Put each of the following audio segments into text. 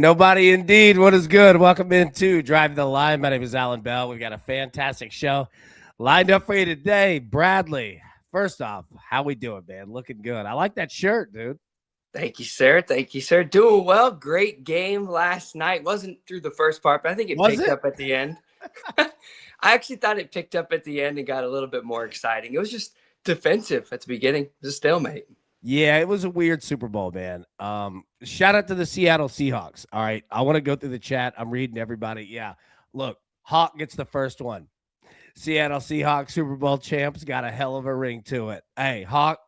Nobody indeed. What is good? Welcome into Drive the Line. My name is Alan Bell. We've got a fantastic show lined up for you today. Bradley, first off, how we doing, man? Looking good. I like that shirt, dude. Thank you, sir. Thank you, sir. Doing well. Great game last night. Wasn't through the first part, but I think it Was picked it? up at the end. I actually thought it picked up at the end and got a little bit more exciting. It was just defensive at the beginning. It was a stalemate. Yeah, it was a weird Super Bowl, man. Shout out to the Seattle Seahawks. All right. I want to go through the chat. I'm reading everybody. Yeah. Look, Hawk gets the first one. Seattle Seahawks Super Bowl champs got a hell of a ring to it. Hey, Hawk.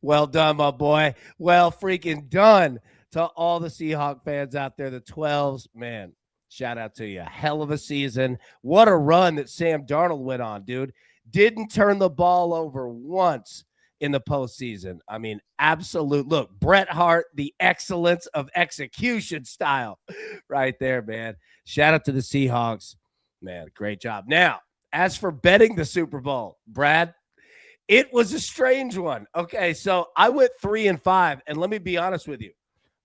Well done, my boy. Well freaking done to all the Seahawk fans out there, the 12s. Man, shout out to you. Hell of a season. What a run that Sam Darnold went on, dude. Didn't turn the ball over once in the postseason. I mean, absolute. Look, Bret Hart, the excellence of execution style right there, man. Shout out to the Seahawks. Man, great job. Now, as for betting the Super Bowl, Brad, it was a strange one. Okay, so I went 3-5, and let me be honest with you.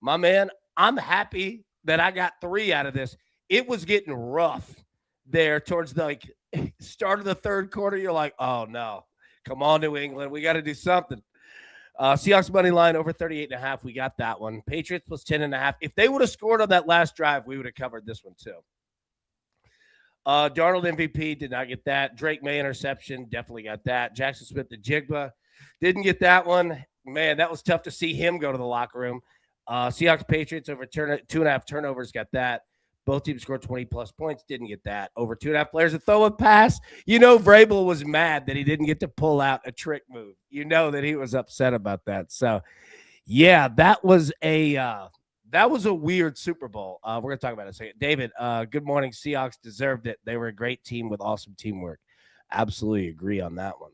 My man, I'm happy that I got 3 out of this. It was getting rough there towards the start of the third quarter. You're like, oh no, come on, New England, we got to do something. Seahawks money line over 38.5. We got that one. Patriots plus 10.5. If they would have scored on that last drive, we would have covered this one too. Darnold MVP, did not get that. Drake May interception, definitely got that. Jackson Smith the Jigba, didn't get that one. Man, that was tough to see him go to the locker room. Seahawks Patriots over 2.5 turnovers, got that. Both teams scored 20-plus points, didn't get that. Over 2.5 players to throw a pass. You know Vrabel was mad that he didn't get to pull out a trick move. You know that he was upset about that. So, yeah, that was a weird Super Bowl. We're going to talk about it in a second. David, good morning. Seahawks deserved it. They were a great team with awesome teamwork. Absolutely agree on that one.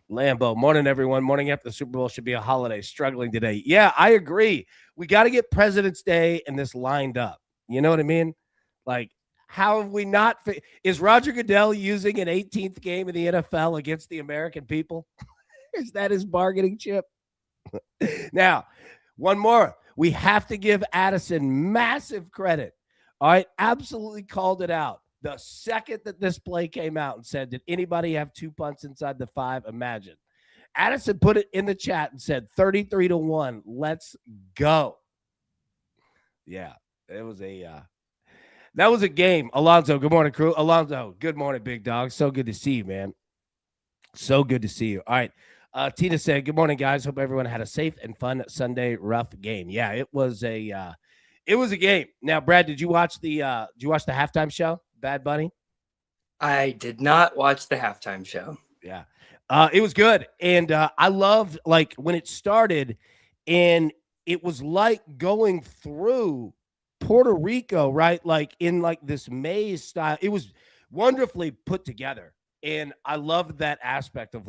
Lambo, morning, everyone. Morning after the Super Bowl should be a holiday. Struggling today. Yeah, I agree. We got to get President's Day and this lined up. You know what I mean? Like, how have we not? Is Roger Goodell using an 18th game in the NFL against the American people? Is that his bargaining chip? Now, one more. We have to give Addison massive credit. All right. Absolutely called it out. The second that this play came out and said, did anybody have 2 punts inside the 5? Imagine. Addison put it in the chat and said 33-1. Let's go. Yeah. It was that was a game. Alonzo, good morning, crew. Alonzo, good morning, big dog. So good to see you, man. So good to see you. All right. Tina said, good morning, guys. Hope everyone had a safe and fun Sunday rough game. Yeah, it was a game. Now, Brad, did you watch the halftime show, Bad Bunny? I did not watch the halftime show. Yeah. It was good. And I loved when it started and it was like going through Puerto Rico, right? Like in this maze style. It was wonderfully put together. And I loved that aspect of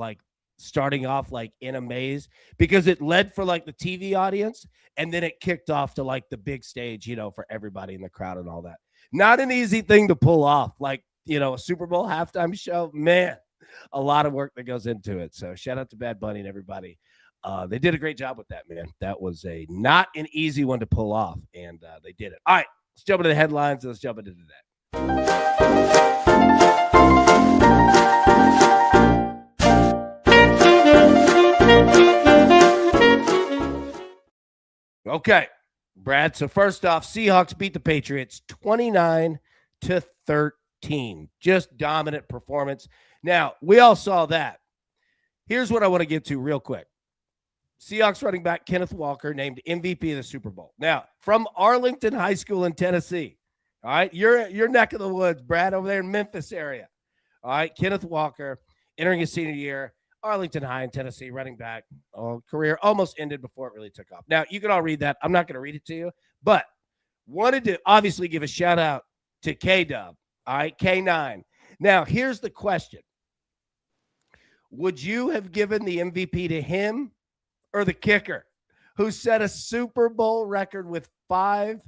starting off in a maze because it led for the TV audience. And then it kicked off to the big stage, for everybody in the crowd and all that. Not an easy thing to pull off. A Super Bowl halftime show, man, a lot of work that goes into it. So shout out to Bad Bunny and everybody. They did a great job with that, man. That was not an easy one to pull off, and they did it. All right, let's jump into the headlines, and let's jump into that. Okay, Brad. So first off, Seahawks beat the Patriots 29-13. Just dominant performance. Now, we all saw that. Here's what I want to get to real quick. Seahawks running back Kenneth Walker named MVP of the Super Bowl. Now, from Arlington High School in Tennessee. All right, your neck of the woods, Brad, over there in Memphis area. All right, Kenneth Walker entering his senior year, Arlington High in Tennessee, running back. Career almost ended before it really took off. Now, you can all read that. I'm not going to read it to you, but wanted to obviously give a shout out to K-Dub. All right, K9. Now, here's the question. Would you have given the MVP to him or the kicker who set a Super Bowl record with 5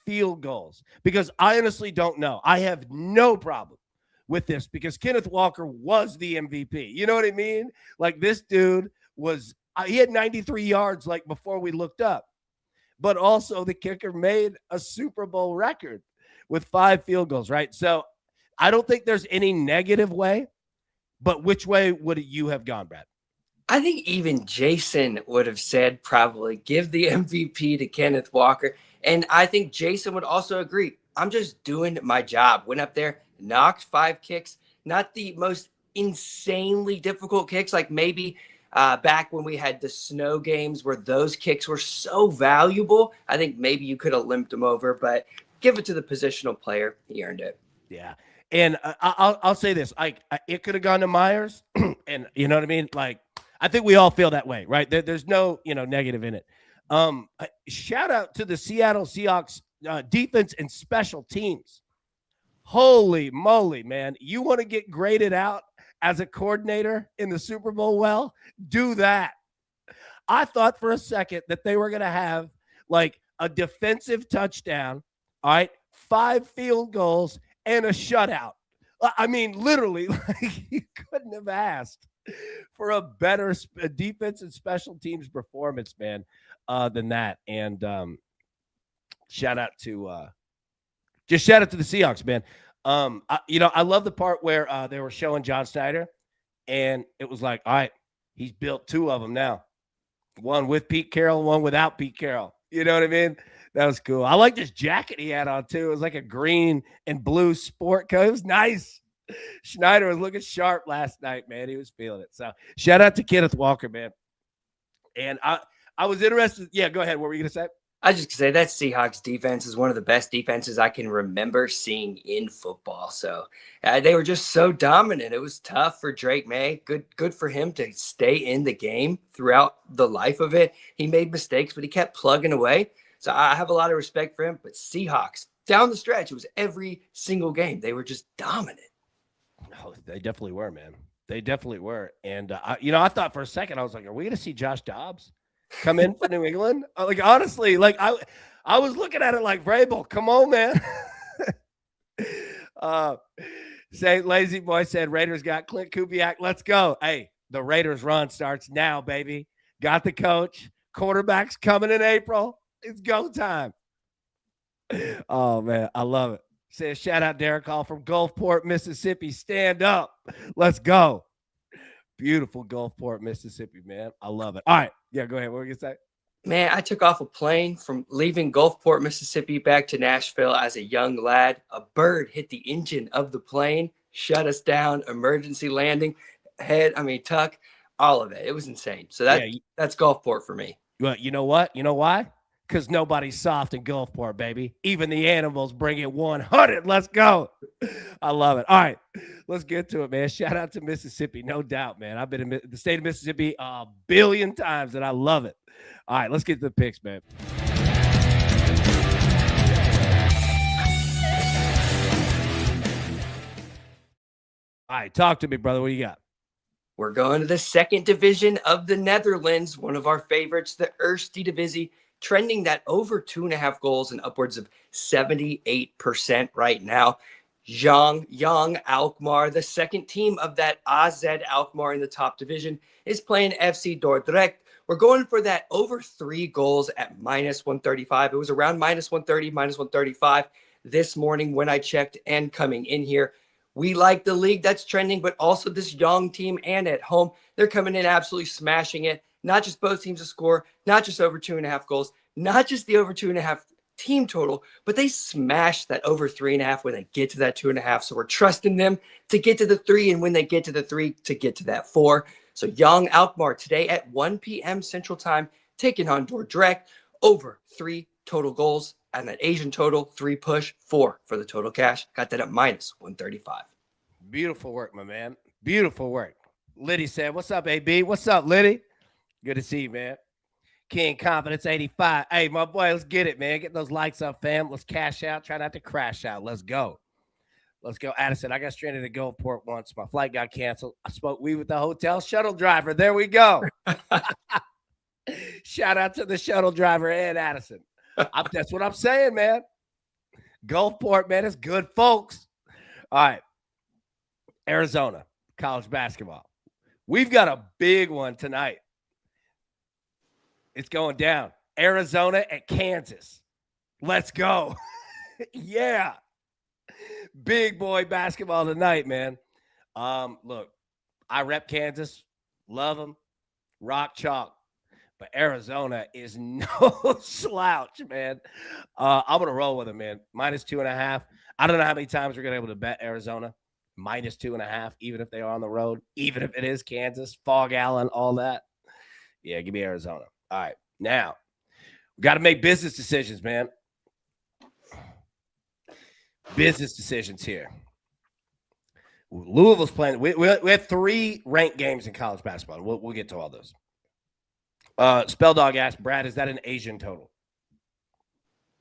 field goals? Because I honestly don't know. I have no problem with this because Kenneth Walker was the MVP. You know what I mean? This dude was, he had 93 yards before we looked up. but also the kicker made a Super Bowl record with 5 field goals, right? So I don't think there's any negative way, but which way would you have gone, Brad? I think even Jason would have said probably give the MVP to Kenneth Walker. And I think Jason would also agree. I'm just doing my job. Went up there, knocked 5 kicks, not the most insanely difficult kicks, like maybe back when we had the snow games where those kicks were so valuable. I think maybe you could have limped him over, but give it to the positional player. He earned it. Yeah. And I'll say this, it could have gone to Myers, and you know what I mean? Like, I think we all feel that way, right? There's no, negative in it. Shout out to the Seattle Seahawks defense and special teams. Holy moly, man. You want to get graded out as a coordinator in the Super Bowl? Well, do that. I thought for a second that they were going to have like a defensive touchdown, all right, 5 field goals, and a shutout. I mean, literally, like, you couldn't have asked for a better defense and special teams performance, man, than that. And shout out to the Seahawks, man. I love the part where they were showing John Snyder, and it was like, all right, he's built 2 of them now, one with Pete Carroll, one without Pete Carroll. You know what I mean? That was cool. I like this jacket he had on too. It was like a green and blue sport coat. It was nice. Schneider was looking sharp last night, man. He was feeling it. So shout out to Kenneth Walker, man. And I was interested. Yeah, go ahead. What were you going to say? I just say that Seahawks defense is one of the best defenses I can remember seeing in football. So they were just so dominant. It was tough for Drake May. Good for him to stay in the game throughout the life of it. He made mistakes, but he kept plugging away. So I have a lot of respect for him. But Seahawks, down the stretch, it was every single game. They were just dominant. Oh, they definitely were, man. They definitely were. And, I thought for a second, I was like, are we going to see Josh Dobbs come in for New England? Like, honestly, like I was looking at it like, Vrabel, come on, man. Say Lazy Boy said Raiders got Clint Kubiak. Let's go. Hey, the Raiders run starts now, baby. Got the coach. Quarterback's coming in April. It's go time. Oh, man, I love it. Say shout out Derek Hall from Gulfport, Mississippi. Stand up. Let's go. Beautiful Gulfport, Mississippi, man. I love it. All right. Yeah, go ahead. What were you going to say? Man, I took off a plane from leaving Gulfport, Mississippi back to Nashville as a young lad. A bird hit the engine of the plane, shut us down, emergency landing, tuck, all of it. It was insane. So that's Gulfport for me. Well, you know what? You know why? Because nobody's soft in Gulfport, baby. Even the animals bring it 100. Let's go. I love it. All right, let's get to it, man. Shout out to Mississippi, no doubt, man. I've been in the state of Mississippi a billion times, and I love it. All right, let's get to the picks, man. All right, talk to me, brother. What do you got? We're going to the second division of the Netherlands, one of our favorites, the Eerste Divisie, trending that over 2.5 goals and upwards of 78% right now. Young Alkmaar, the second team of that AZ Alkmaar in the top division, is playing FC Dordrecht. We're going for that over 3 goals at -135. It was around -130, -135 this morning when I checked and coming in here. We like the league that's trending, but also this young team and at home. They're coming in absolutely smashing it. Not just both teams to score, not just over 2.5 goals, not just the over 2.5 team total, but they smash that over 3.5 when they get to that 2.5. So we're trusting them to get to the 3, and when they get to the 3, to get to that 4. So Young Alkmaar today at 1 p.m. Central Time, taking on Dordrecht, over 3 total goals, and that Asian total 3 push, 4 for the total cash. Got that at -135. Beautiful work, my man. Beautiful work. Liddy said, "What's up, AB? What's up, Liddy? Good to see you, man. King Confidence 85. Hey, my boy, let's get it, man. Get those likes up, fam. Let's cash out. Try not to crash out. Let's go. Let's go." Addison, I got stranded at Gulfport once. My flight got canceled. I spoke with the hotel shuttle driver. There we go. Shout out to the shuttle driver and Addison. That's what I'm saying, man. Gulfport, man, it's good folks. All right. Arizona, college basketball. We've got a big one tonight. It's going down. Arizona at Kansas. Let's go. Yeah. Big boy basketball tonight, man. Look, I rep Kansas. Love them. Rock chalk. But Arizona is no slouch, man. I'm going to roll with them, man. -2.5. I don't know how many times we're going to be able to bet Arizona. -2.5, even if they are on the road, even if it is Kansas, Fog Allen, all that. Yeah, give me Arizona. All right. Now, we got to make business decisions, man. Business decisions here. Louisville's playing. We have 3 ranked games in college basketball. We'll get to all those. Spell Dog asked, Brad, is that an Asian total?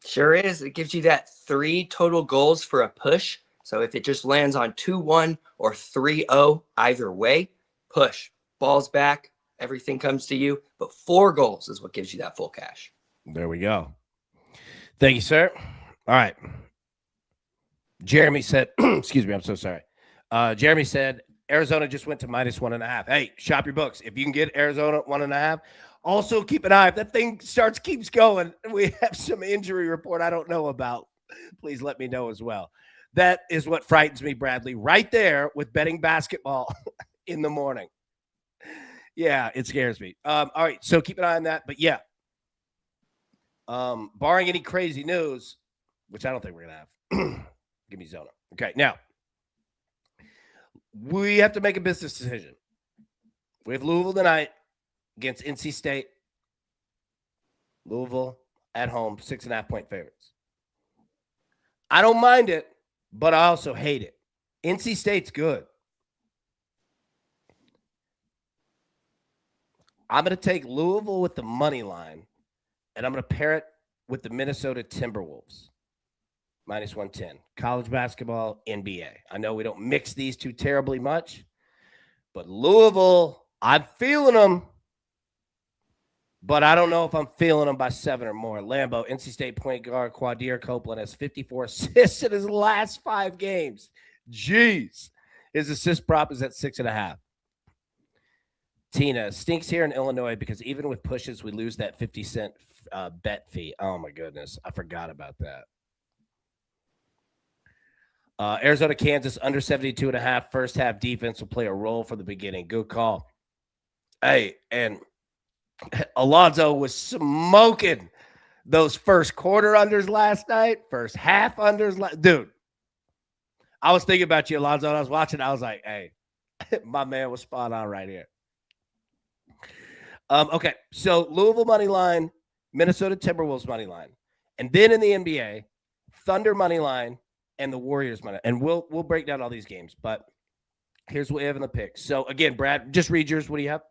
Sure is. It gives you that 3 total goals for a push. So if it just lands on 2-1 or 3-0, either way, push. Ball's back. Everything comes to you. But 4 goals is what gives you that full cash. There we go. Thank you, sir. All right. Jeremy said, excuse me, I'm so sorry. Jeremy said, Arizona just went to -1.5. Hey, shop your books. If you can get Arizona 1.5, also keep an eye. If that thing keeps going, and we have some injury report I don't know about, please let me know as well. That is what frightens me, Bradley, right there with betting basketball in the morning. Yeah, it scares me. All right, so keep an eye on that. But yeah, barring any crazy news, which I don't think we're going to have, give me Zona. Okay, now, we have to make a business decision. We have Louisville tonight against NC State. Louisville at home, 6.5-point favorites. I don't mind it, but I also hate it. NC State's good. I'm going to take Louisville with the money line, and I'm going to pair it with the Minnesota Timberwolves. -110. College basketball, NBA. I know we don't mix these two terribly much, but Louisville, I'm feeling them, but I don't know if I'm feeling them by 7 or more. Lambeau, NC State point guard Quadir Copeland has 54 assists in his last 5 games. Jeez. His assist prop is at 6.5. Tina, stinks here in Illinois because even with pushes, we lose that 50-cent bet fee. Oh, my goodness. I forgot about that. Arizona, Kansas, under 72.5. First half defense will play a role for the beginning. Good call. Hey, and Alonzo was smoking those first quarter unders last night, first half unders. Dude, I was thinking about you, Alonzo, and I was watching. I was like, hey, my man was spot on right here. Okay, so Louisville money line, Minnesota Timberwolves money line. And then in the NBA, Thunder money line, and the Warriors money. And we'll break down all these games, but here's what we have in the picks. So again, Brad, just read yours. What do you have?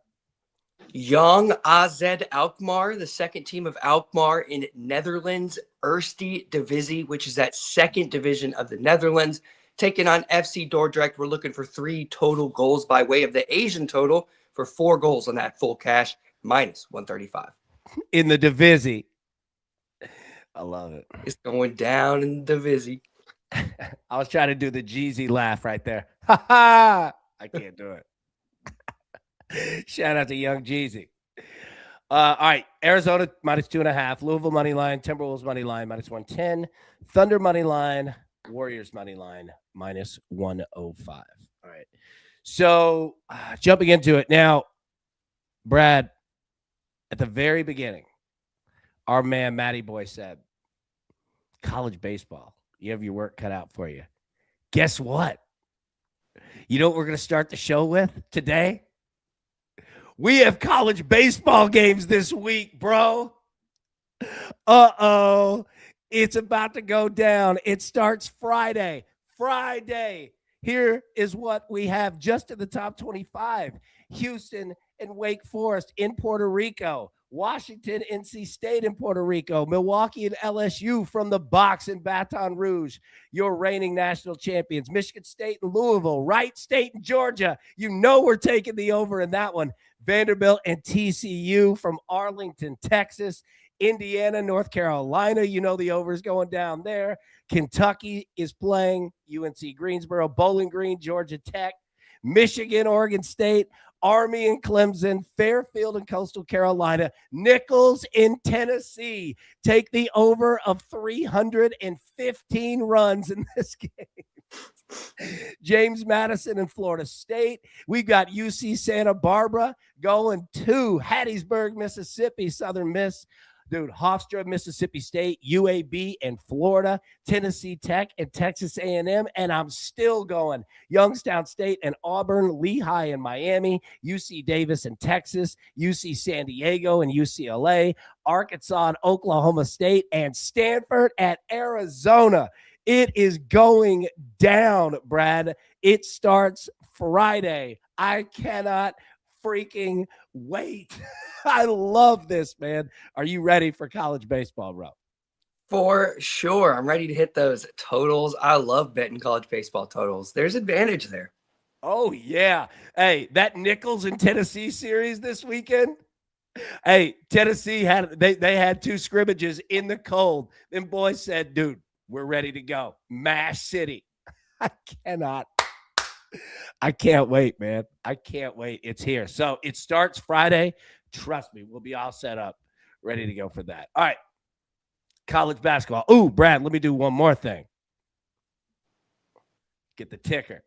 Young AZ Alkmaar, the second team of Alkmaar in Netherlands, Eerste Divisie, which is that second division of the Netherlands, taking on FC Dordrecht. We're looking for 3 total goals by way of the Asian total for 4 goals on that full cash, -135. In the Divisie. I love it. It's going down in the Divisie. I was trying to do the Jeezy laugh right there. Ha ha! I can't do it. Shout out to Young Jeezy. All right, Arizona -2.5, Louisville money line, Timberwolves money line -110, Thunder money line, Warriors money line -105. All right, so jumping into it now, Brad. At the very beginning, our man Matty Boy said, "College baseball, you have your work cut out for you." Guess what? You know what we're going to start the show with today? We have college baseball games this week, bro. Uh-oh. It's about to go down. It starts Friday. Here is what we have just in the top 25. Houston and Wake Forest in Puerto Rico. Washington, NC State in Puerto Rico. Milwaukee and LSU from the box in Baton Rouge. Your reigning national champions. Michigan State and Louisville. Wright State and Georgia. You know we're taking the over in that one. Vanderbilt and TCU from Arlington, Texas. Indiana, North Carolina. You know the over is going down there. Kentucky is playing UNC Greensboro. Bowling Green, Georgia Tech. Michigan, Oregon State. Army and Clemson, Fairfield and Coastal Carolina, Nichols in Tennessee. Take the over of 315 runs in this game. James Madison and Florida State. We've got UC Santa Barbara going to Hattiesburg, Mississippi, Southern Miss. Dude, Hofstra, Mississippi State, UAB, and Florida, Tennessee Tech, and Texas A&M. And I'm still going Youngstown State and Auburn, Lehigh and Miami, UC Davis and Texas, UC San Diego and UCLA, Arkansas and Oklahoma State, and Stanford at Arizona. It is going down, Brad. It starts Friday. I cannot freaking wait. I love this, man. Are you ready for college baseball, bro? For sure. I'm ready to hit those totals. I love betting college baseball totals. There's advantage there. Oh, yeah. Hey, that Nichols and Tennessee series this weekend. Hey, Tennessee they had 2 scrimmages in the cold. Them boys said, dude, we're ready to go. Mash City. I can't wait, man. I can't wait. It's here. So it starts Friday. Trust me, we'll be all set up, ready to go for that. All right. College basketball. Ooh, Brad, let me do one more thing. Get the ticker.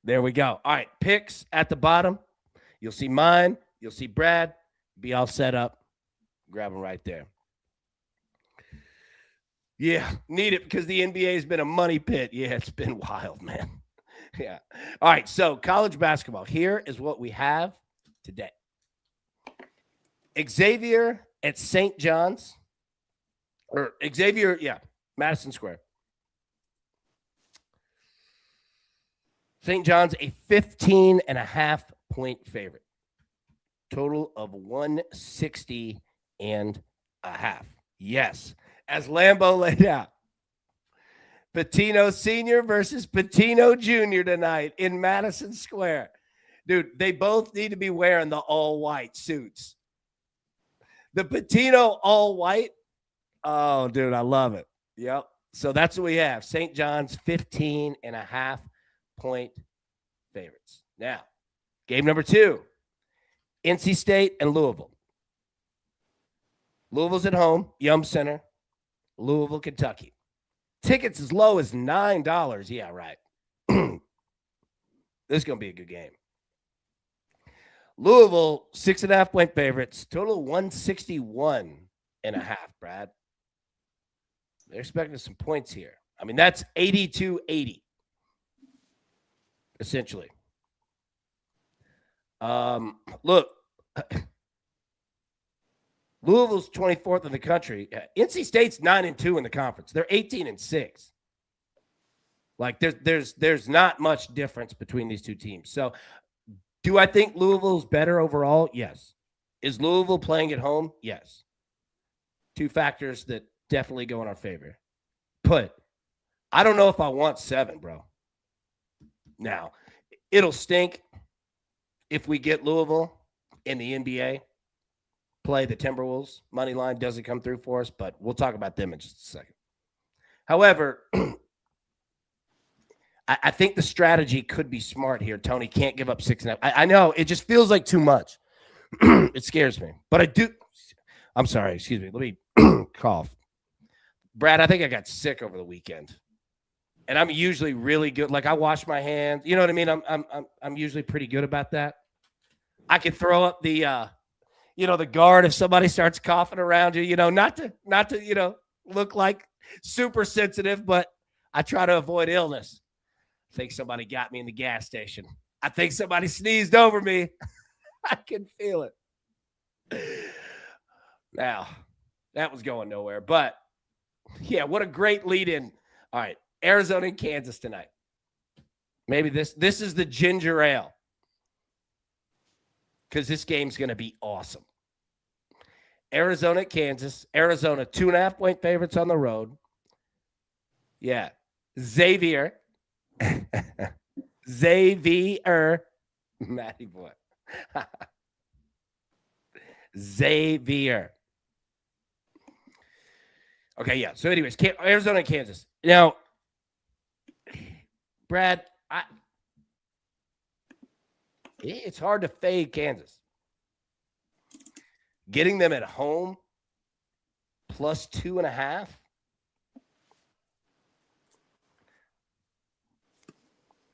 There we go. All right. Picks at the bottom. You'll see mine. You'll see Brad. Be all set up. Grab them right there. Yeah, need it because the NBA has been a money pit. Yeah, it's been wild, man. Yeah. All right, so college basketball. Here is what we have today. Xavier at St. John's. Or Xavier, yeah, Madison Square. St. John's, a 15.5-point favorite. Total of 160 and a half. Yes. As Lambeau laid out. Pitino Sr. versus Pitino Jr. tonight in Madison Square. Dude, they both need to be wearing the all-white suits. The Pitino all-white. Oh, dude, I love it. Yep. So that's what we have. St. John's 15.5-point favorites. Now, game number 2. NC State and Louisville. Louisville's at home, Yum Center, Louisville, Kentucky. Tickets as low as $9. Yeah, right. This is going to be a good game. Louisville, 6.5-point favorites, total 161.5, Brad. They're expecting some points here. I mean, that's 82-80, essentially. Look, Louisville's 24th in the country. NC State's 9-2 in the conference. They're 18-6. Like there's not much difference between these two teams. So, do I think Louisville's better overall? Yes. Is Louisville playing at home? Yes. 2 factors that definitely go in our favor. But I don't know if I want 7, bro. Now, it'll stink if we get Louisville in the NBA. Play the Timberwolves. Money line doesn't come through for us, but we'll talk about them in just a second. However, I think the strategy could be smart here. Tony can't give up 6.5. I know it just feels like too much. It scares me, but I do. I'm sorry. Excuse me. Let me cough. Brad, I think I got sick over the weekend, and I'm usually really good. Like I wash my hands. You know what I mean? I'm usually pretty good about that. I can throw up the the guard if somebody starts coughing around you. Not to look like super sensitive, but I try to avoid illness. I think somebody got me in the gas station. I think somebody sneezed over me. I can feel it. Now, that was going nowhere. But, yeah, what a great lead-in. All right, Arizona and Kansas tonight. Maybe this is the ginger ale. Because this game's going to be awesome. Arizona at Kansas. Arizona, 2.5-point favorites on the road. Yeah. Xavier. Matty boy. Xavier. Okay, yeah. So anyways, Arizona and Kansas. Now, Brad, It's hard to fade Kansas. Getting them at home plus 2.5.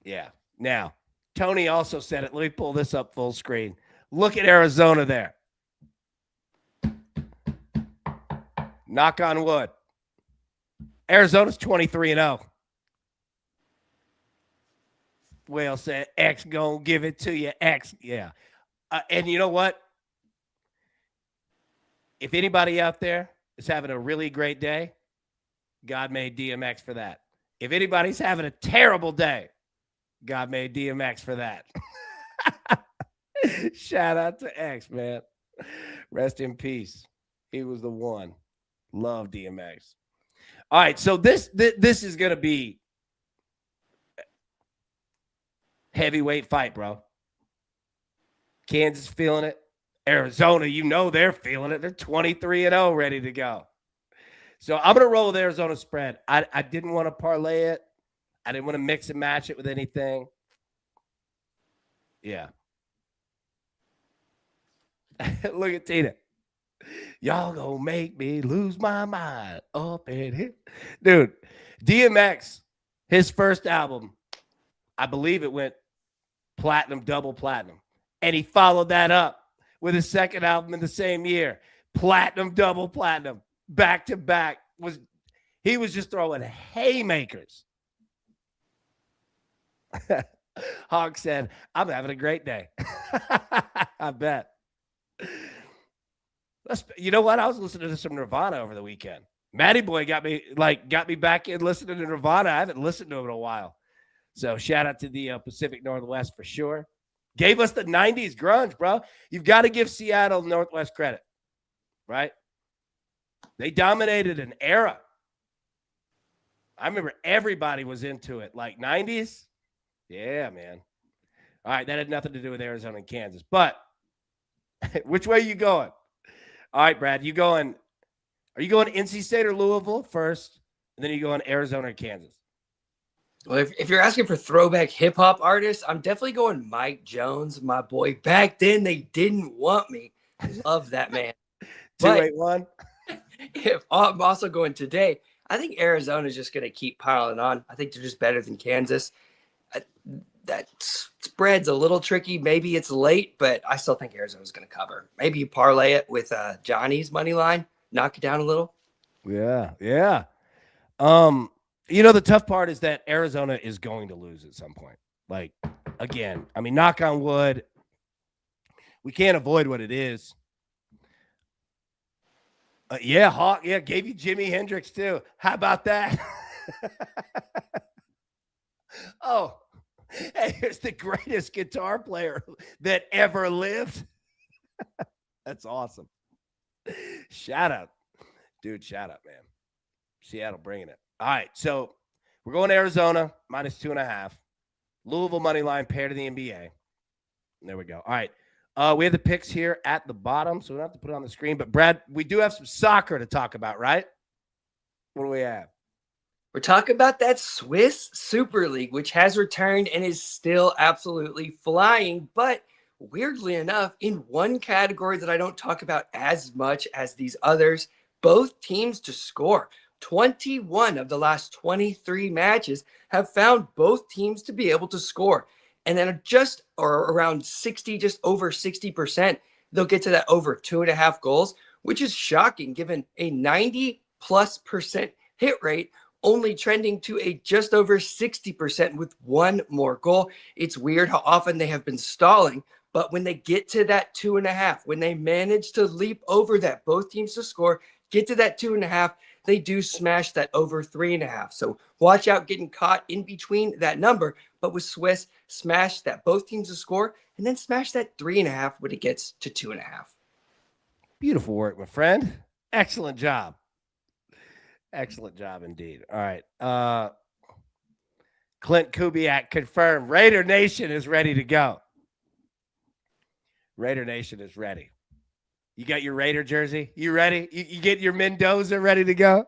Yeah. Now, Tony also said it. Let me pull this up full screen. Look at Arizona there. Knock on wood. Arizona's 23-0. Whale said, X gonna give it to you. X. Yeah. And you know what? If anybody out there is having a really great day, God made DMX for that. If anybody's having a terrible day, God made DMX for that. Shout out to X, man. Rest in peace. He was the one. Love DMX. All right, so this is going to be heavyweight fight, bro. Kansas feeling it. Arizona, you know they're feeling it. They're 23-0, ready to go. So I'm going to roll with Arizona spread. I didn't want to parlay it. I didn't want to mix and match it with anything. Yeah. Look at Tina. Y'all gonna make me lose my mind up in here. Dude, DMX, his first album, I believe it went platinum, double platinum. And he followed that up with his second album in the same year. Platinum, double platinum, back to back. He was just throwing haymakers. Hawk said, I'm having a great day. I bet. You know what? I was listening to some Nirvana over the weekend. Matty Boy got me back in listening to Nirvana. I haven't listened to him in a while. So shout out to the Pacific Northwest for sure. Gave us the 90s grunge, bro. You've got to give Seattle Northwest credit, right? They dominated an era. I remember everybody was into it. Like 90s. Yeah, man. All right, that had nothing to do with Arizona and Kansas. But which way are you going? All right, Brad, are you going NC State or Louisville first, and then you go on Arizona or Kansas? Well, if you're asking for throwback hip-hop artists, I'm definitely going Mike Jones, my boy. Back then, they didn't want me. Love that man. 281. If I'm also going today, I think Arizona is just going to keep piling on. I think they're just better than Kansas. That spread's a little tricky. Maybe it's late, but I still think Arizona's going to cover. Maybe you parlay it with Johnny's money line, knock it down a little. Yeah. The tough part is that Arizona is going to lose at some point. Like, again, I mean, knock on wood, we can't avoid what it is. Hawk, gave you Jimi Hendrix too. How about that? Oh, hey, here's the greatest guitar player that ever lived. That's awesome. Shout out. Dude, shout out, man. Seattle bringing it. All right, so we're going to Arizona, minus 2.5. Louisville money line, pair to the NBA. There we go. All right. We have the picks here at the bottom, so we don't have to put it on the screen. But, Brad, we do have some soccer to talk about, right? What do we have? We're talking about that Swiss Super League, which has returned and is still absolutely flying. But weirdly enough, in one category that I don't talk about as much as these others, both teams to score. 21 of the last 23 matches have found both teams to be able to score. And then just over 60%, they'll get to that over 2.5 goals, which is shocking given a 90+% hit rate, only trending to a just over 60% with one more goal. It's weird how often they have been stalling, but when they get to that 2.5, when they manage to leap over that, both teams to score, get to that 2.5, they do smash that over 3.5. So watch out getting caught in between that number. But with Swiss, smash that both teams to score, and then smash that 3.5 when it gets to 2.5. Beautiful work, my friend. Excellent job. Excellent job indeed. All right. Clint Kubiak confirmed. Raider Nation is ready to go. Raider Nation is ready. You got your Raider jersey? You ready? You get your Mendoza ready to go?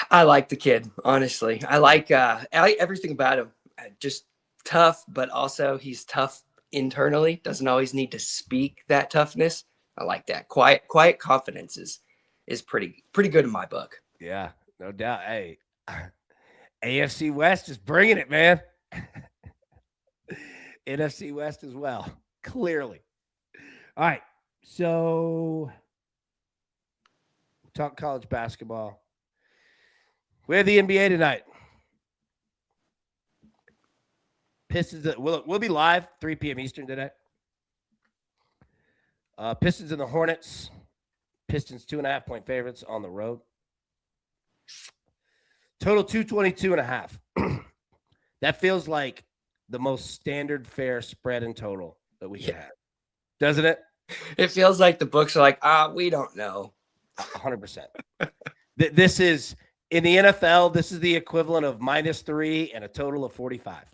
I like the kid, honestly. I like everything about him. Just tough, but also he's tough internally, doesn't always need to speak that toughness. I like that. Quiet confidence is pretty good in my book. Yeah, no doubt. Hey, AFC West is bringing it, man. NFC West as well, clearly. All right, so talk college basketball. We have the NBA tonight. Pistons. We'll be live 3 p.m. Eastern today. Pistons and the Hornets. Pistons 2.5-point favorites on the road. Total 222.5. That feels like the most standard fair spread in total that we can have, doesn't it? It feels like the books are like, we don't know. 100%. This is in the NFL. This is the equivalent of -3 and a total of 45.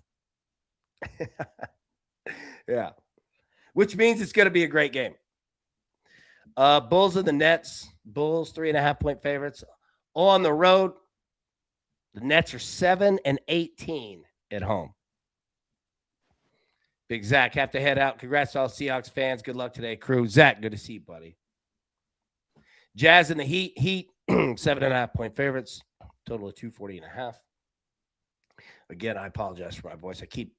Yeah, which means it's going to be a great game. Bulls and the Nets. Bulls 3.5-point favorites on the road. The Nets are 7-18 at home. Big Zach, have to head out. Congrats to all Seahawks fans. Good luck today, crew. Zach, good to see you, buddy. Jazz and the Heat. Heat 7.5-point favorites. Total of 240.5. Again, I apologize for my voice. I keep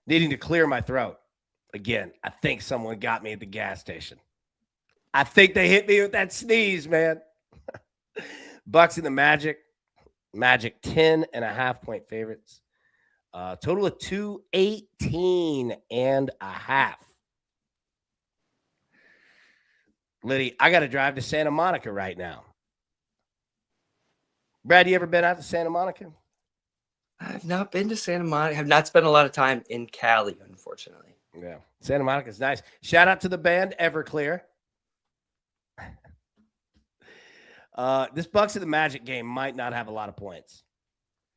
needing to clear my throat. Again, I think someone got me at the gas station. I think they hit me with that sneeze, man. Bucks and the Magic. Magic 10.5-point favorites. Total of 218.5. Liddy, I got to drive to Santa Monica right now. Brad, you ever been out to Santa Monica? I've not been to Santa Monica. I have not spent a lot of time in Cali, unfortunately. Yeah. Santa Monica's nice. Shout out to the band Everclear. This Bucks and the Magic game might not have a lot of points.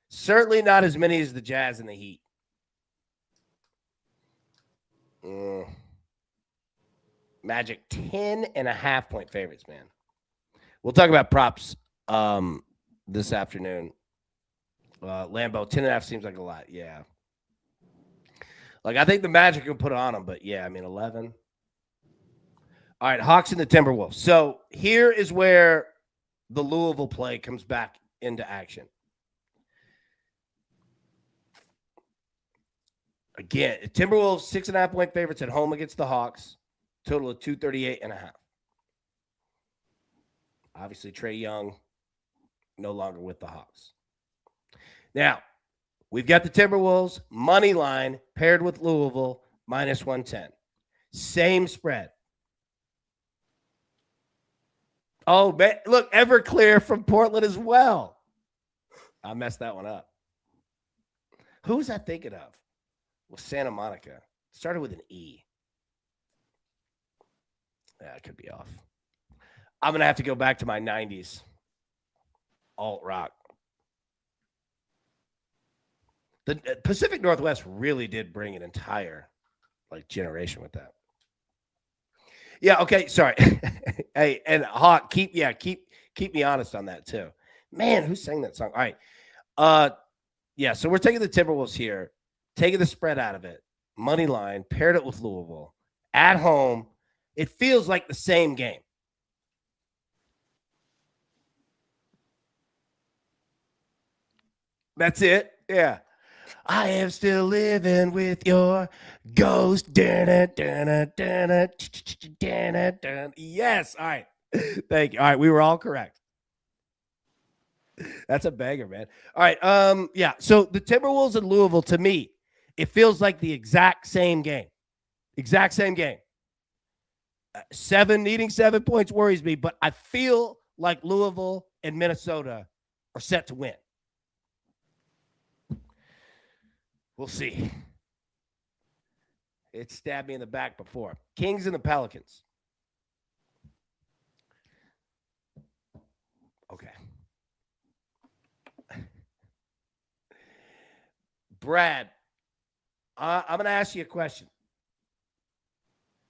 Certainly not as many as the Jazz and the Heat. Magic 10.5-point favorites, man. We'll talk about props this afternoon. Lambeau, 10.5 seems like a lot. Yeah. Like, I think the Magic will put it on them, but yeah, I mean, 11. All right, Hawks and the Timberwolves. So here is where the Louisville play comes back into action. Again, Timberwolves 6.5-point favorites at home against the Hawks. Total of 238.5. Obviously, Trae Young no longer with the Hawks. Now, we've got the Timberwolves money line paired with Louisville -110. Same spread. Oh, man, look, Everclear from Portland as well. I messed that one up. Who was I thinking of? Well, Santa Monica. Started with an E. Yeah, I could be off. I'm going to have to go back to my 90s alt rock. The Pacific Northwest really did bring an entire generation with that. Yeah, okay, sorry. Hey, and Hawk, keep me honest on that too. Man, who sang that song? All right. Yeah, so we're taking the Timberwolves here, taking the spread out of it. Money line, paired it with Louisville. At home, it feels like the same game. That's it. Yeah. I am still living with your ghost. Yes. All right. Thank you. All right. We were all correct. That's a banger, man. All right. Yeah. So the Timberwolves and Louisville, to me, it feels like the exact same game. Exact same game. Needing 7 points worries me, but I feel like Louisville and Minnesota are set to win. We'll see. It stabbed me in the back before. Kings and the Pelicans. Okay. Brad, I'm going to ask you a question.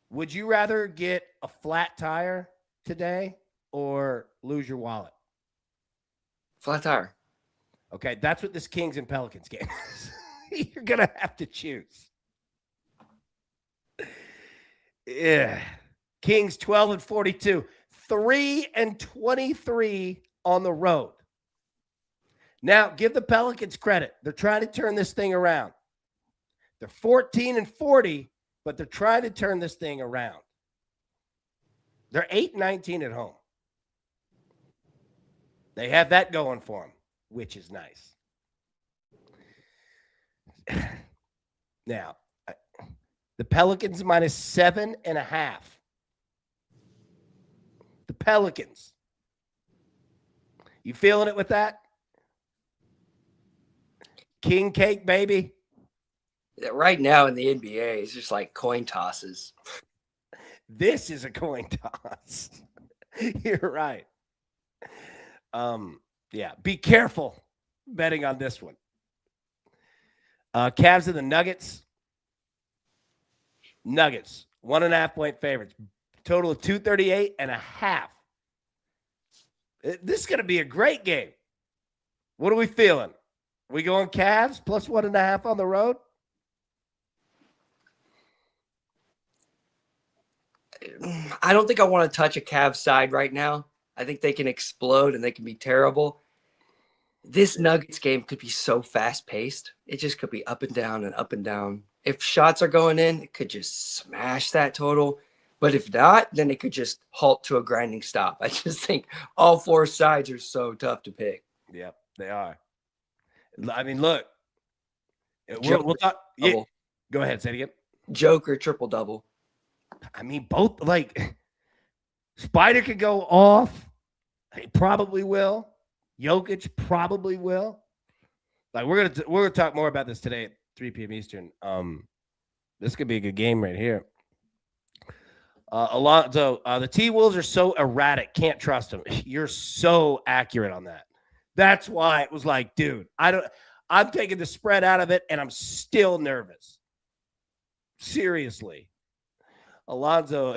Would you rather get a flat tire today or lose your wallet? Flat tire. Okay, that's what this Kings and Pelicans game is. You're going to have to choose. Yeah. Kings 12-42, 3-23 on the road. Now, give the Pelicans credit. They're trying to turn this thing around. They're 14-40, but they're trying to turn this thing around. They're 8-19 at home. They have that going for them, which is nice. Now, the Pelicans minus 7.5. The Pelicans. You feeling it with that? King cake, baby. Right now in the NBA, it's just like coin tosses. This is a coin toss. You're right. Yeah, be careful betting on this one. Cavs and the Nuggets. Nuggets, 1.5 point favorites. Total of 238.5. This is going to be a great game. What are we feeling? We going Cavs plus 1.5 on the road? I don't think I want to touch a Cavs side right now. I think they can explode and they can be terrible. This Nuggets game could be so fast-paced. It just could be up and down and up and down. If shots are going in, it could just smash that total. But if not, then it could just halt to a grinding stop. I just think all four sides are so tough to pick. Yep, they are. I mean, look. We'll talk. Yeah, go ahead, say it again. Joker triple-double. I mean, both, like, Spider could go off. He probably will. Jokic probably will. Like, we're gonna talk more about this today at 3 p.m. Eastern. This could be a good game right here. Alonzo, the T-Wolves are so erratic. Can't trust them. You're so accurate on that. That's why it was like, dude, I'm taking the spread out of it, and I'm still nervous. Seriously. Alonzo,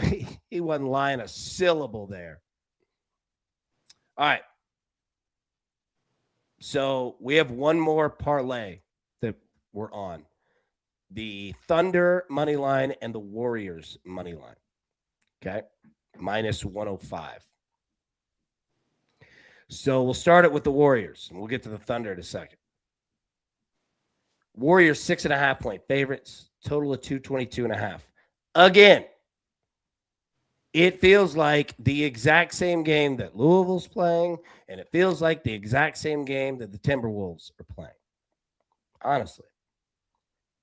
he wasn't lying a syllable there. All right. So we have one more parlay that we're on. The Thunder money line and the Warriors money line. Okay. Minus 105. So we'll start it with the Warriors, and we'll get to the Thunder in a second. Warriors 6.5 point favorites. Total of 222.5. Again, it feels like the exact same game that Louisville's playing, and it feels like the exact same game that the Timberwolves are playing. Honestly.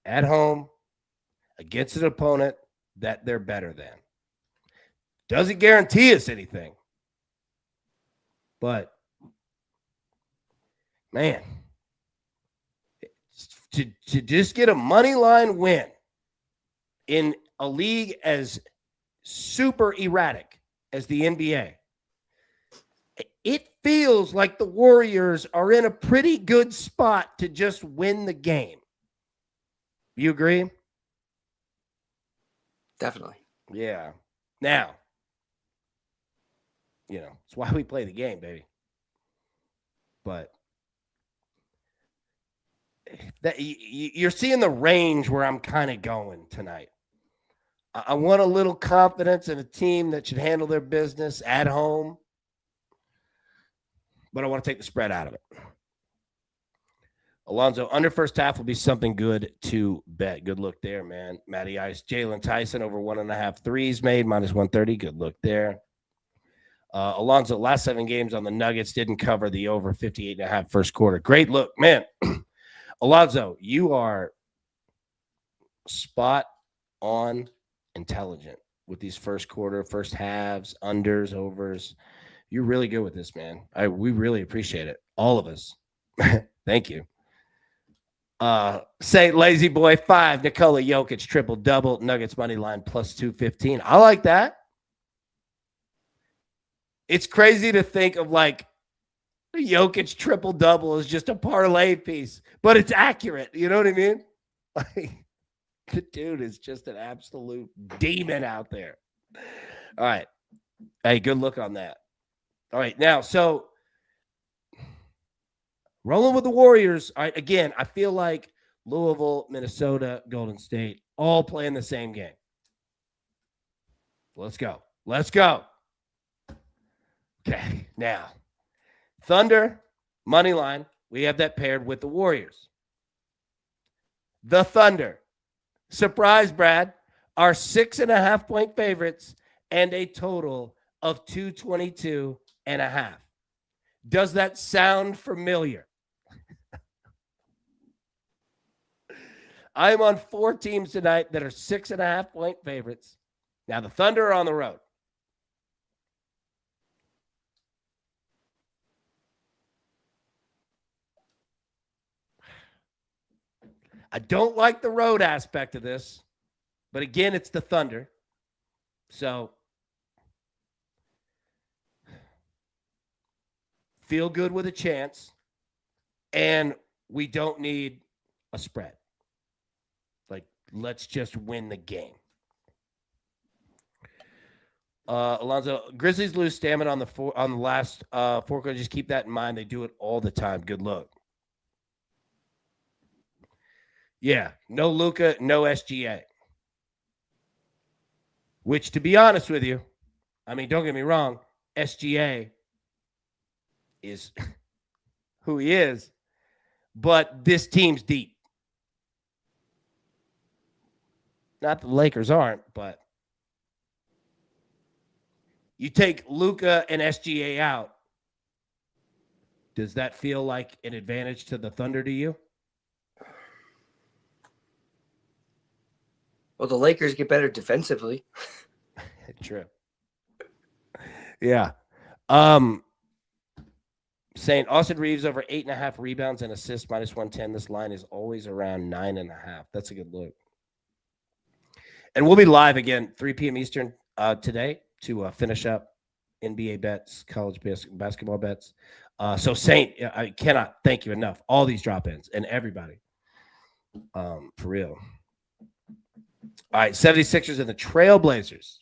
At home, against an opponent that they're better than. Doesn't guarantee us anything. But, man, to just get a money line win in a league as super erratic as the NBA, it feels like the Warriors are in a pretty good spot to just win the game. You agree? Definitely. Yeah. Now, it's why we play the game, baby. But that you're seeing the range where I'm kind of going tonight. I want a little confidence in a team that should handle their business at home, but I want to take the spread out of it. Alonzo, under first half will be something good to bet. Good look there, man. Matty Ice, Jalen Tyson over 1.5 threes made, minus 130. Good look there. Alonzo, last 7 games on the Nuggets didn't cover the over 58.5 first quarter. Great look, man. Alonzo, you are spot on intelligent with these first quarter, first halves, unders, overs. You're really good with this, man. We really appreciate it. All of us. Thank you. Say Lazy Boy 5, Nikola Jokic triple-double, Nuggets money line plus 215. I like that. It's crazy to think of like Jokic triple-double is just a parlay piece, but it's accurate. You know what I mean? Like, the dude is just an absolute demon out there. All right. Hey, good look on that. All right. Now, so rolling with the Warriors. All right. Again, I feel like Louisville, Minnesota, Golden State all playing the same game. Let's go. Let's go. Okay, now Thunder, money line. We have that paired with the Warriors. The Thunder, surprise, Brad, are 6.5-point favorites and a total of 222.5. Does that sound familiar? I'm on 4 teams tonight that are 6.5-point favorites. Now, the Thunder are on the road. I don't like the road aspect of this, but again, it's the Thunder. So, feel good with a chance, and we don't need a spread. Like, let's just win the game. Alonzo, Grizzlies lose stamina on the last 4 quarters. Just keep that in mind. They do it all the time. Good luck. Yeah, no Luka, no SGA. Which, to be honest with you, I mean, don't get me wrong, SGA is who he is, but this team's deep. Not that the Lakers aren't, but you take Luka and SGA out, does that feel like an advantage to the Thunder to you? Well, the Lakers get better defensively. True. Yeah. Saying Austin Reeves over 8.5 rebounds and assists minus 110. This line is always around 9.5. That's a good look. And we'll be live again 3 p.m. Eastern today to finish up NBA bets, college basketball bets. So Saint, I cannot thank you enough. All these drop-ins and everybody. For real. All right, 76ers and the Trailblazers.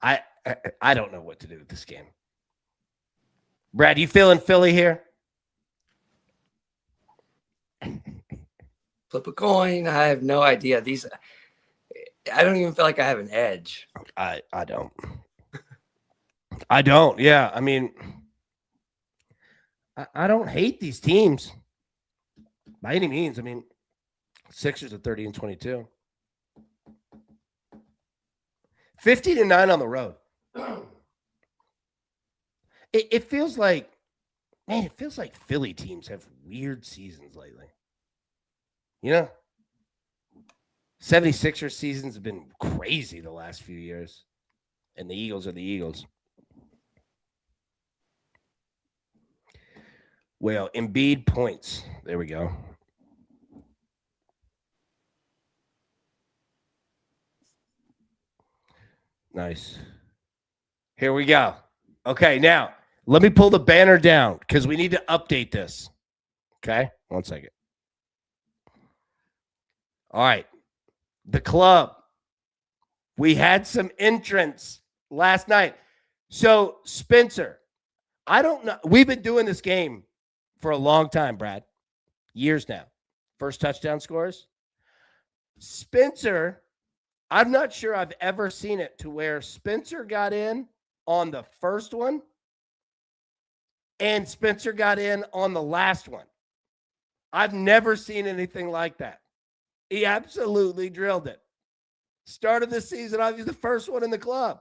I don't know what to do with this game. Brad, you feeling Philly here? Flip a coin. I have no idea. I don't even feel like I have an edge. I don't. I don't. Yeah, I mean, I don't hate these teams by any means. I mean, Sixers are 30-22. 15-9 on the road. It feels like, man, it feels like Philly teams have weird seasons lately. You know? 76ers seasons have been crazy the last few years. And the Eagles are the Eagles. Well, Embiid points. There we go. Nice. Here we go. Okay, now let me pull the banner down because we need to update this. Okay, 1 second. All right. The club. We had some entrants last night. So, Spencer, I don't know. We've been doing this game for a long time, Brad. Years now. First touchdown scores. Spencer, I'm not sure I've ever seen it to where Spencer got in on the first one and Spencer got in on the last one. I've never seen anything like that. He absolutely drilled it. Start of the season, I was the first one in the club.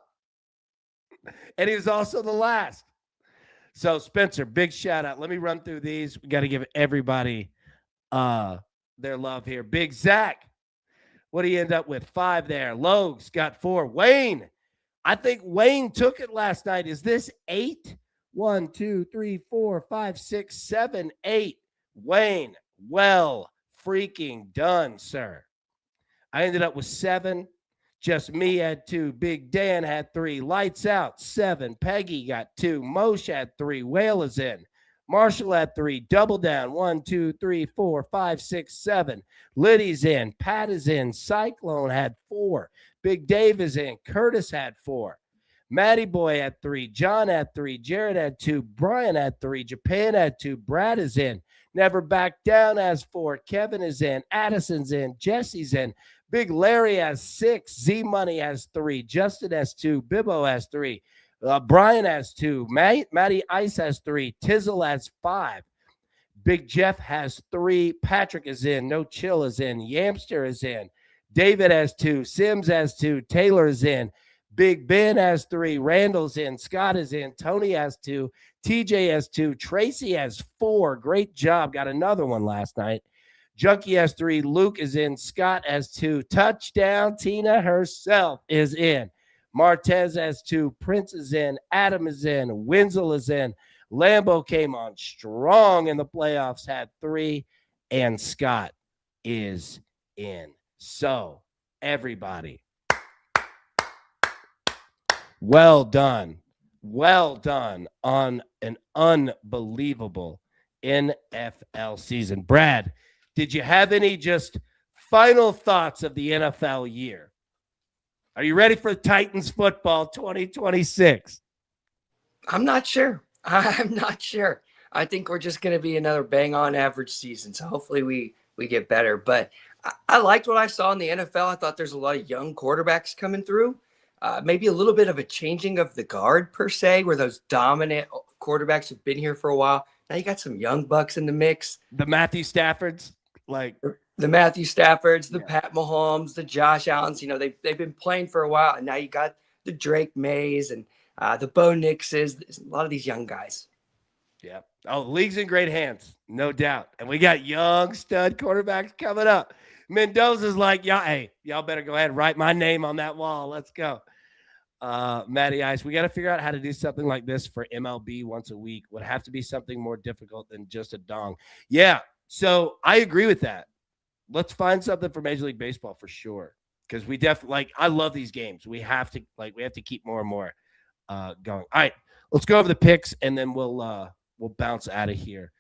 And he was also the last. So, Spencer, big shout out. Let me run through these. We got to give everybody their love here. Big Zach. What do you end up with? 5 there. Logs got 4. Wayne. I think Wayne took it last night. Is this 8? 1, 2, 3, 4, 5, 6, 7, 8. Wayne, well freaking done, sir. I ended up with 7. Just me had 2. Big Dan had 3. Lights out, 7. Peggy got 2. Moshe had 3. Whale is in. Marshall had 3. Double down. 1, 2, 3, 4, 5, 6, 7. Liddy's in. Pat is in. Cyclone had 4. Big Dave is in. Curtis had 4. Matty Boy had 3. John had 3. Jared had 2. Brian had 3. Japan had 2. Brad is in. Never Back Down has 4. Kevin is in. Addison's in. Jesse's in. Big Larry has 6. Z Money has 3. Justin has 2. Bibbo has 3. Brian has 2. Matty Ice has 3. Tizzle has 5. Big Jeff has 3. Patrick is in. No Chill is in. Yamster is in. David has 2. Sims has 2. Taylor is in. Big Ben has 3. Randall's in. Scott is in. Tony has 2. TJ has 2. Tracy has 4. Great job. Got another one last night. Junkie has 3. Luke is in. Scott has 2. Touchdown. Tina herself is in. Martez has 2. Prince is in. Adam is in. Wenzel is in. Lambo came on strong in the playoffs, had 3. And Scott is in. So, everybody, well done. Well done on an unbelievable NFL season. Brad, did you have any just final thoughts of the NFL year? Are you ready for Titans football 2026? I'm not sure. I'm not sure. I think we're just going to be another bang on average season. So hopefully we get better. But I liked what I saw in the NFL. I thought there's a lot of young quarterbacks coming through. Maybe a little bit of a changing of the guard per se, where those dominant quarterbacks have been here for a while. Now you got some young bucks in the mix. The Matthew Staffords, like the Matthew Staffords, the Pat Mahomes, the Josh Allens. You know, they've been playing for a while, and now you got the Drake Mays and the Bo Nixes. There's a lot of these young guys. Yeah. Oh, the league's in great hands, no doubt. And we got young stud quarterbacks coming up. Mendoza's like, y'all better go ahead and write my name on that wall. Let's go. Matty Ice, we got to figure out how to do something like this for MLB once a week. Would have to be something more difficult than just a dong. Yeah, so I agree with that. Let's find something for Major League Baseball for sure, because we definitely I love these games. We have to keep more and more going. All right, let's go over the picks and then we'll bounce out of here.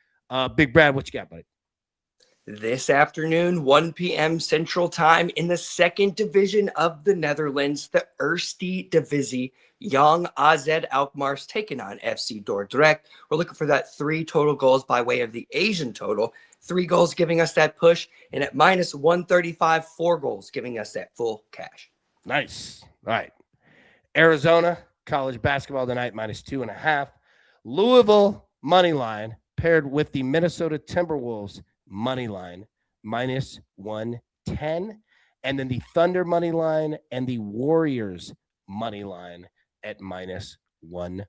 Big Brad, what you got, buddy? This afternoon, 1 p.m. Central Time, in the second division of the Netherlands, the Eerste Divisie, Young AZ Alkmaar's taking on FC Dordrecht. We're looking for that 3 total goals by way of the Asian total. 3 goals giving us that push, and at minus 135, 4 goals giving us that full cash. Nice. All right. Arizona, college basketball tonight, minus 2.5. Louisville, money line, paired with the Minnesota Timberwolves, money line, minus 110. And then the Thunder money line and the Warriors money line at minus 105.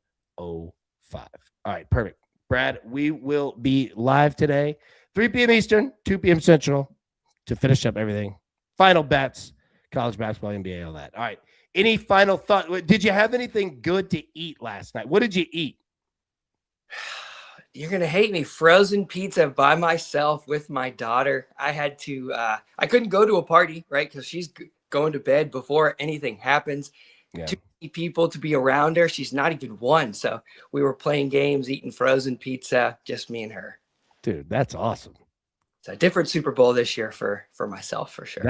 All right, perfect. Brad, we will be live today, 3 p.m. Eastern, 2 p.m. Central, to finish up everything. Final bets, college basketball, NBA, all that. All right. Any final thought? Did you have anything good to eat last night? What did you eat? You're going to hate me. Frozen pizza by myself with my daughter. I had to, I couldn't go to a party, right? Because she's going to bed before anything happens. Yeah. Too many people to be around her. She's not even 1. So we were playing games, eating frozen pizza, just me and her. Dude, that's awesome. It's a different Super Bowl this year for myself, for sure.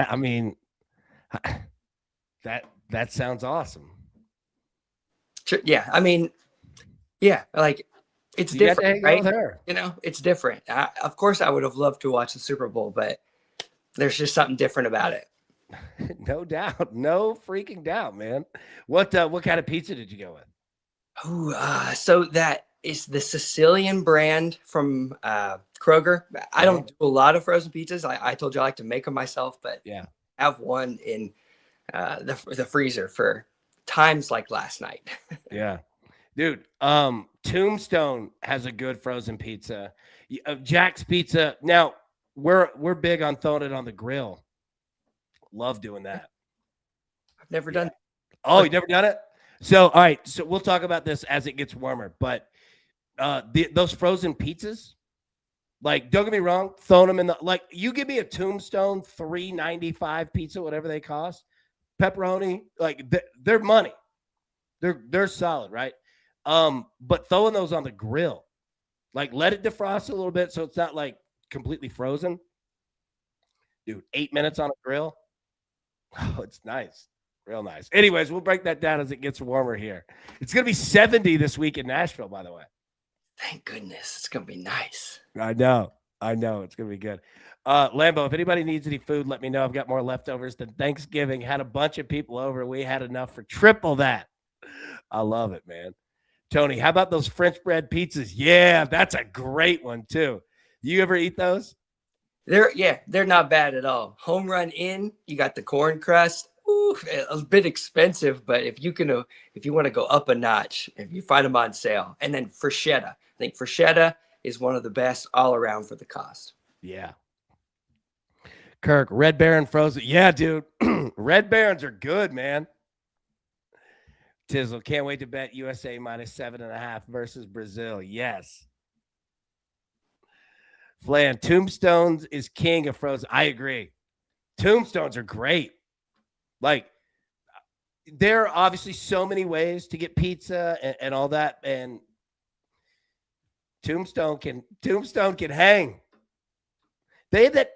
That sounds awesome. Yeah. I mean, yeah, like, it's different, right? You know, it's different. Of course, I would have loved to watch the Super Bowl, but there's just something different about it. No doubt. No freaking doubt, man. What kind of pizza did you go with? Oh, so that is the Sicilian brand from Kroger. I don't do a lot of frozen pizzas. I told you I like to make them myself, but I have one in the freezer for times like last night. Yeah. Dude, Tombstone has a good frozen pizza. Jack's Pizza. Now, we're big on throwing it on the grill. Love doing that. I've never done. Oh, you've never done it? So, all right. So we'll talk about this as it gets warmer. But those frozen pizzas, like, don't get me wrong, throwing them in the, like, you give me a Tombstone $3.95 pizza, whatever they cost, pepperoni, like, they're money. They're solid, right? But throwing those on the grill, like, let it defrost a little bit so it's not like completely frozen. Dude, 8 minutes on a grill. Oh, it's nice. Real nice. Anyways, we'll break that down as it gets warmer here. It's going to be 70 this week in Nashville, by the way. Thank goodness. It's going to be nice. I know. I know it's gonna be good. Lambo, if anybody needs any food, let me know. I've got more leftovers than Thanksgiving. Had a bunch of people over. We had enough for triple that. I love it, man. Tony, how about those French bread pizzas? Yeah, that's a great one too. You ever eat those? They're not bad at all. Home run in, you got the corn crust. Ooh, a bit expensive, but if you want to go up a notch, if you find them on sale, and then bruschetta, I think bruschetta is one of the best all around for the cost. Yeah. Kirk, Red Baron frozen. Yeah, dude. Red Barons are good, man. Tizzle, can't wait to bet USA -7.5 versus Brazil. Yes. Flan, Tombstones is king of frozen. I agree. Tombstones are great. Like, there are obviously so many ways to get pizza and all that, and Tombstone can hang. They get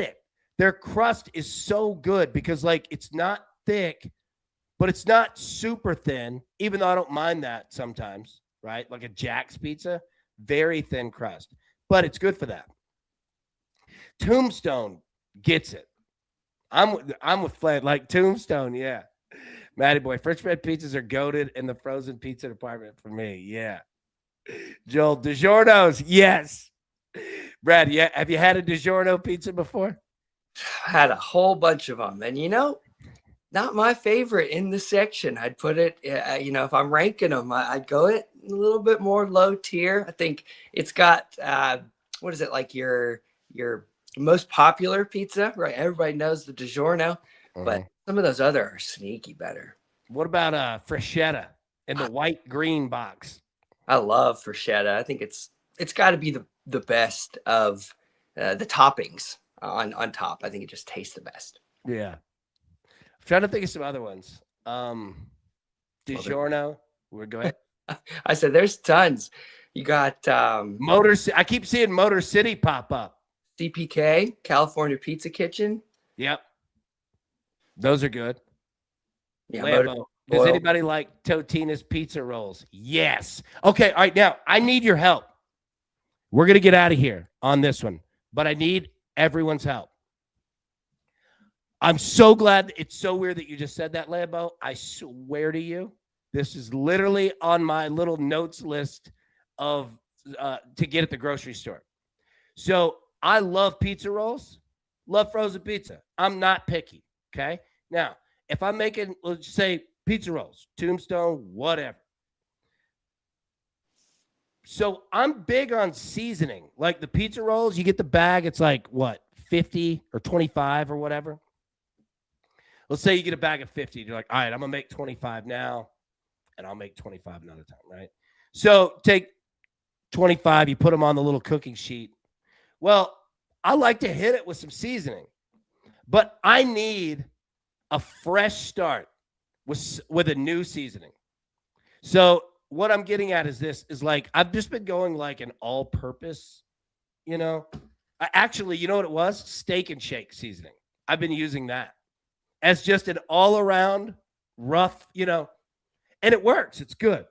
it. Their crust is so good because like it's not thick, but it's not super thin, even though I don't mind that sometimes, right? Like a Jack's pizza, very thin crust, but it's good for that. Tombstone gets it. I'm with Flan, like Tombstone, yeah. Matty boy, French bread pizzas are goated in the frozen pizza department for me. Yeah. Joel, DiGiorno's, yes. Brad, yeah, have you had a DiGiorno pizza before? Had a whole bunch of them, and not my favorite in the section. I'd put it, if I'm ranking them, I'd go it a little bit more low tier. I think it's got what is it, like your most popular pizza, right? Everybody knows the DiGiorno, but some of those other are sneaky better. What about Freshetta in the white green box? I love Freshetta. I think it's got to be the best of the toppings on top. I think it just tastes the best. Yeah. I'm trying to think of some other ones. DiGiorno. Go ahead. I said there's tons. You got Motor. I keep seeing Motor City pop up. CPK, California Pizza Kitchen. Yep. Those are good. Yeah. Lambo. Does anybody like Totina's pizza rolls? Yes. Okay. All right. Now I need your help. We're going to get out of here on this one, but I need everyone's help. I'm so glad. It's so weird that you just said that, Lambo. I swear to you, this is literally on my little notes list of to get at the grocery store. So I love pizza rolls, love frozen pizza. I'm not picky. Okay. Now, if I'm making, let's say, pizza rolls, Tombstone, whatever. So I'm big on seasoning. Like the pizza rolls, you get the bag, it's like what, 50 or 25 or whatever. Let's say you get a bag of 50. You're like, all right, I'm going to make 25 now, and I'll make 25 another time, right? So take 25, you put them on the little cooking sheet. Well, I like to hit it with some seasoning, but I need a fresh start with a new seasoning. So what I'm getting at is this, is like, I've just been going like an all-purpose, you know what it was? Steak and Shake seasoning. I've been using that as just an all-around rough, and it works. It's good.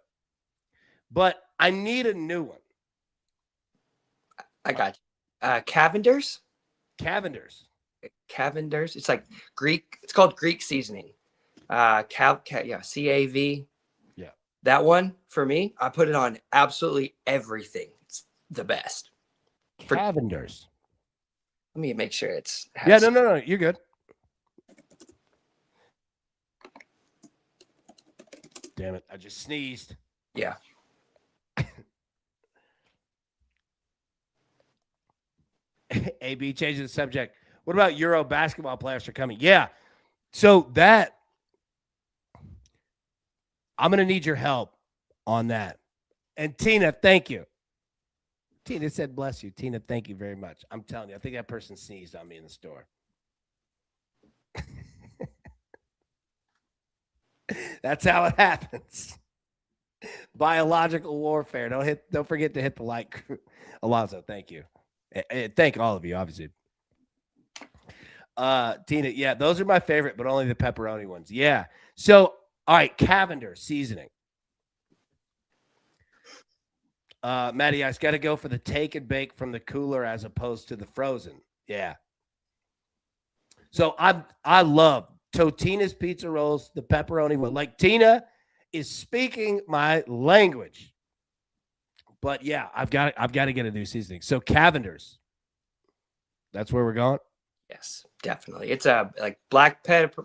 But I need a new one. I got you. Cavender's. It's like Greek. It's called Greek seasoning. CAV. Yeah. That one for me, I put it on absolutely everything. It's the best. Cavender's. Let me make sure it's. Yeah, no. You're good. Damn it. I just sneezed. Yeah. AB changing the subject. What about Euro basketball players are coming? Yeah. So that I'm going to need your help on that. And Tina, thank you. Tina said, bless you. Tina, thank you very much. I'm telling you, I think that person sneezed on me in the store. That's how it happens. Biological warfare. Don't forget to hit the like. Alonzo, thank you. Thank all of you, obviously. Tina, yeah, those are my favorite, but only the pepperoni ones. Yeah. So, all right, Cavender seasoning. Matty Ice got to go for the take and bake from the cooler as opposed to the frozen. Yeah. So I love Totina's pizza rolls, the pepperoni one. Like Tina is speaking my language. But yeah, I've got to get a new seasoning. So Cavender's. That's where we're going. Yes, definitely. It's a like black pepper,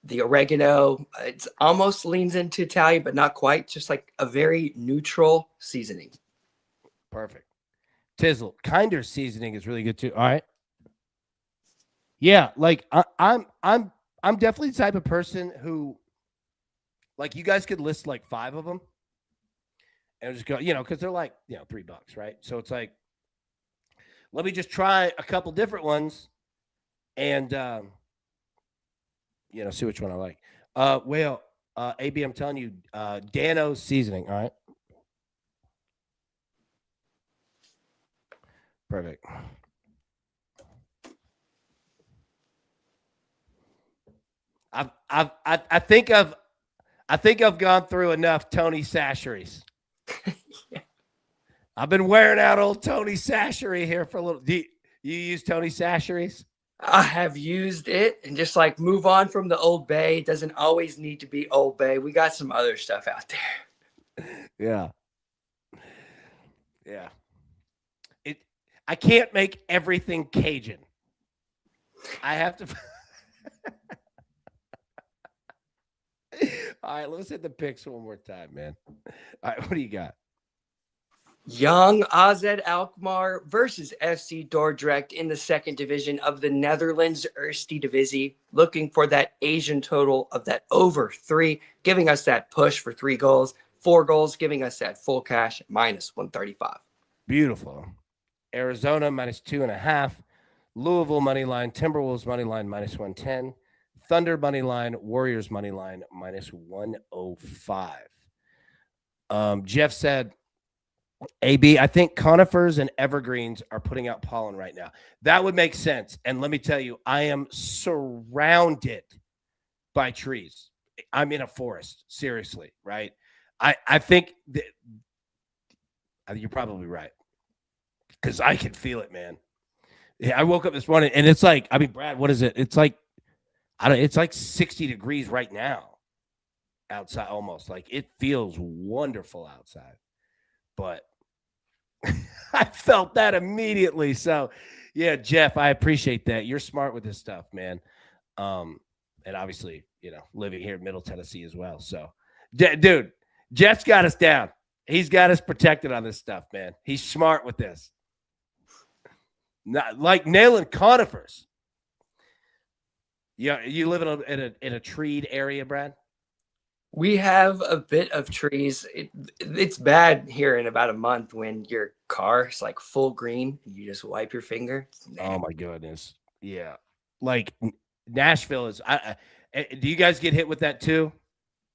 the oregano. It's almost leans into Italian, but not quite. Just like a very neutral seasoning. Perfect. Tizzle. Kinder seasoning is really good too. All right. Yeah, like I'm definitely the type of person who, like, you guys could list like 5 of them and just go, because they're like, $3, right? So it's like, let me just try a couple different ones and see which one I like. AB, I'm telling you, Dano's seasoning. All right. Perfect. I think I've gone through enough Tony Sacheries. Yeah. I've been wearing out old Tony Sachery here for a little. Do you use Tony Sacheries? I have used it and just like move on from the Old Bay. It doesn't always need to be Old Bay. We got some other stuff out there. Yeah. Yeah. I can't make everything Cajun. I have to. All right, let's hit the picks one more time, man. All right, what do you got? Young AZ Alkmaar versus FC Dordrecht in the second division of the Netherlands Eerste Divisie, looking for that Asian total of that over 3, giving us that push for 3 goals, 4 goals, giving us that full cash minus 135. Beautiful. Arizona minus 2.5. Louisville money line. Timberwolves money line minus 110. Thunder money line. Warriors money line minus 105. Jeff said, AB, I think conifers and evergreens are putting out pollen right now. That would make sense. And let me tell you, I am surrounded by trees. I'm in a forest, seriously, right? I think you're probably right because I can feel it, man. Yeah, I woke up this morning and it's like, Brad, what is it? It's like, it's like 60 degrees right now outside almost. Like it feels wonderful outside. But I felt that immediately. So, yeah, Jeff, I appreciate that. You're smart with this stuff, man. And obviously, living here in Middle Tennessee as well. So, dude, Jeff's got us down. He's got us protected on this stuff, man. He's smart with this. Not like nailing conifers. Yeah, you live in a treed area, Brad? We have a bit of trees. It's bad here in about a month when your car is like full green and you just wipe your finger. Oh my goodness. Yeah. Like Nashville is do you guys get hit with that too?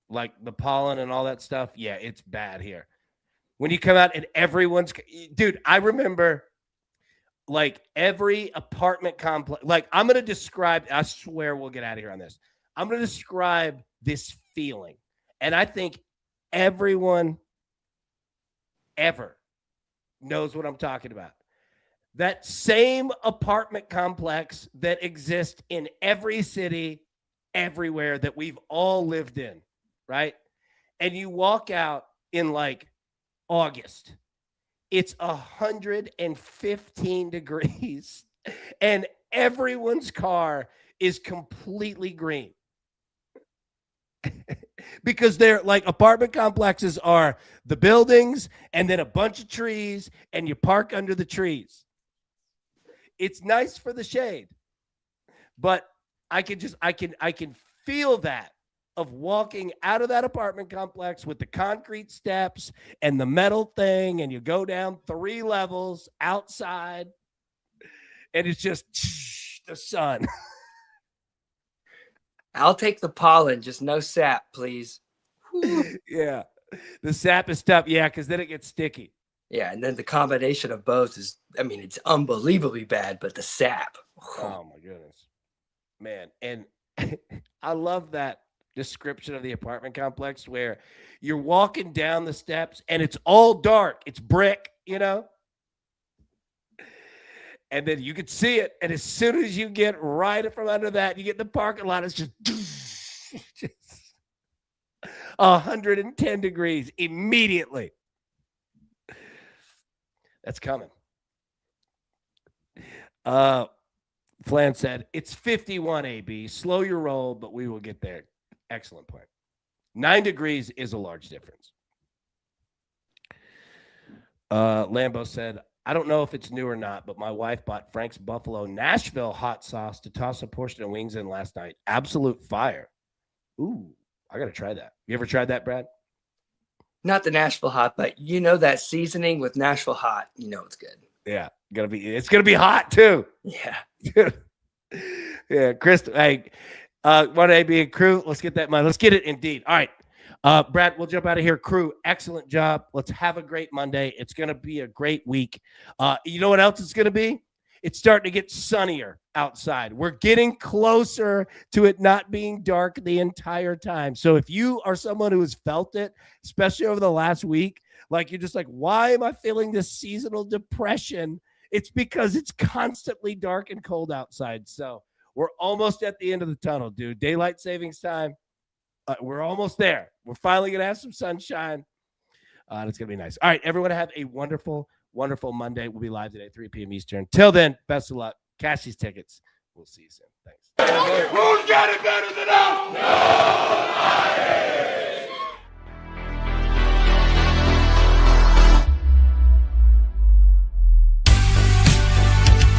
Like the pollen and all that stuff? Yeah, it's bad here. When you come out and dude, I remember like every apartment complex. Like I'm going to describe, I swear we'll get out of here on this. I'm going to describe this feeling. And I think everyone ever knows what I'm talking about. That same apartment complex that exists in every city, everywhere that we've all lived in, right? And you walk out in like August, it's 115 degrees and everyone's car is completely green. Because they're like apartment complexes are the buildings and then a bunch of trees and you park under the trees. It's nice for the shade, but I can feel that of walking out of that apartment complex with the concrete steps and the metal thing, and you go down 3 levels outside and it's just the sun. I'll take the pollen, just no sap, please. Yeah. The sap is tough. Yeah, because then it gets sticky. Yeah, and then the combination of both is, it's unbelievably bad, but the sap. Oh, my goodness. Man, and I love that. description of the apartment complex where you're walking down the steps and it's all dark. It's brick, you know? And then you can see it. And as soon as you get right from under that, you get in the parking lot, it's just 110 degrees immediately. That's coming. Flan said, it's 51, AB. Slow your roll, but we will get there. Excellent point. 9 degrees is a large difference. Lambo said, I don't know if it's new or not, but my wife bought Frank's Buffalo Nashville hot sauce to toss a portion of wings in last night. Absolute fire. Ooh, I got to try that. You ever tried that, Brad? Not the Nashville hot, but you know that seasoning with Nashville hot, you know it's good. Yeah, it's gonna be hot too. Yeah. Yeah, Chris. Hey, one AB and crew, let's get that money. Let's get it indeed. All right. Brad, we'll jump out of here. Crew, excellent job. Let's have a great Monday. It's going to be a great week. You know what else it's going to be? It's starting to get sunnier outside. We're getting closer to it not being dark the entire time. So if you are someone who has felt it, especially over the last week, like you're just like, why am I feeling this seasonal depression? It's because it's constantly dark and cold outside. So we're almost at the end of the tunnel, dude. Daylight savings time. We're almost there. We're finally going to have some sunshine. And it's going to be nice. All right, everyone have a wonderful, wonderful Monday. We'll be live today, 3 p.m. Eastern. Till then, best of luck. Cash these tickets. We'll see you soon. Thanks. Who's got it better than us? Nobody!